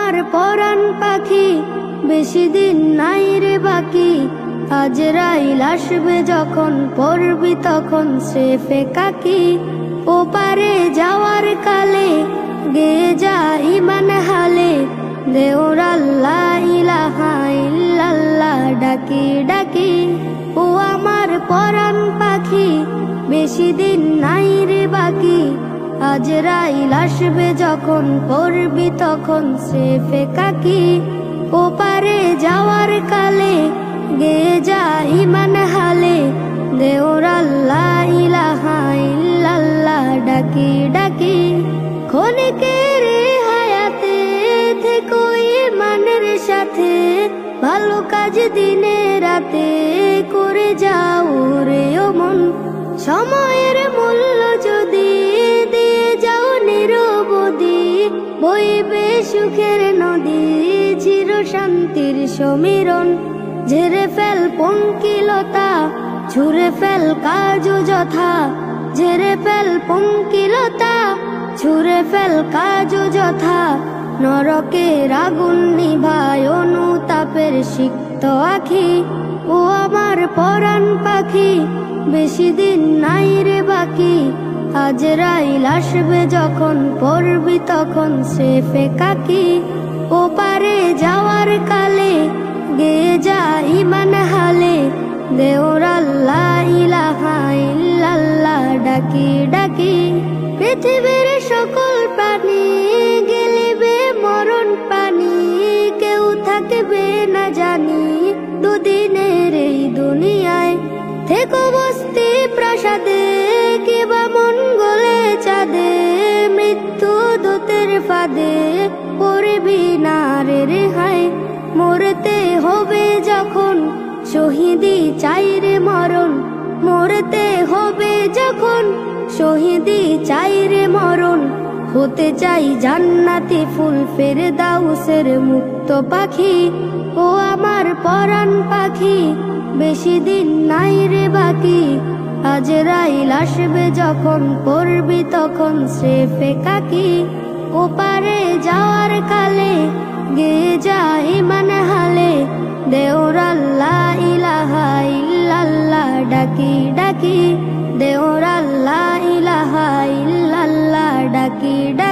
আমার পরাণ পাখি বেশি দিন নাই রে বাকি। আজরাইল আসবে যখন পড়বি তখন স্রেফে কাকি। ওপারে যাওয়ার কালে গেয়ে যা ইমান হালে, দেওর আল্লাহ ইলাহা ইল্লাল্লাহ ডাকি ডাকি। ও আমার পরাণ পাখি বেশি দিন নাই রে বাকি। আজরাইল আসবে যখন পড়বি তখন স্রেফে কাকি। ওপারে যাওয়ার কালে গেয়ে যা ইমান হালে, দেওর আল্লাহ ইলাহা ইল্লাল্লাহ ডাকি ডাকি। ক্ষণিকের হায়াতে থেকো ইমানের সাথে, ভালো কাজ দিনে রাতে করে যাও রে ও মন। সময়ের মূল্য যদি দিয়ে যাও নিরবধি, বইবে সুখের নদী চির শান্তির সমীরণ। ঝেড়ে ফেল পঙ্কিলতা ছুঁড়ে ফেল কাজ যথা, ঝেড়ে ফেল পঙ্কিলতা ছুঁড়ে ফেল কাজ যথা। নরকের আগুন নিভায় অনুতাপের সিক্ত আখি। ও আমার পরাণ পাখি বেশি দিন নাই রে বাকি। আজরাইল আসবে যখন পড়বি তখন স্রেফে কাকি। ওপারে যাওয়ার কালে গেয়ে যা ইমান হালে, দেওর আল্লাহ ইলাহা ইল্লাল্লাহ ডাকি ডাকি। পৃথিবীর সকল প্রাণী গেলিবে মরণ পানি, কেউ থাকবে না জানি দুদিনের এই দুনিয়ায়। থেকো বস্তি প্রাসাদে কিবা মঙ্গলে চাঁদে, মৃত্যু দূতের ফাঁদে পড়বি না রে রেহাই। মরতে হবে যখন শহীদি চাই রে মরণ, মরতে হবে যখন শহীদি চাই রে মরণ। হতে চাই জান্নাতি ফুল ফেরদাউসের মুক্ত পাখি। ও আমার পরাণ পাখি বেশি দিন নাই রে বাকি। আজরাইল আসবে যখন পড়বি তখন স্রেফে কাকি। ওপারে যাওয়ার কালে গেয়ে যা ইমান হালে, দেওর আল্লাহ ইলাহা ইল্লাল্লাহ ডাকি ডাকি। দেওর আল্লাহ ইলাহা ইল্লাল্লাহ ডাকি ডাকি।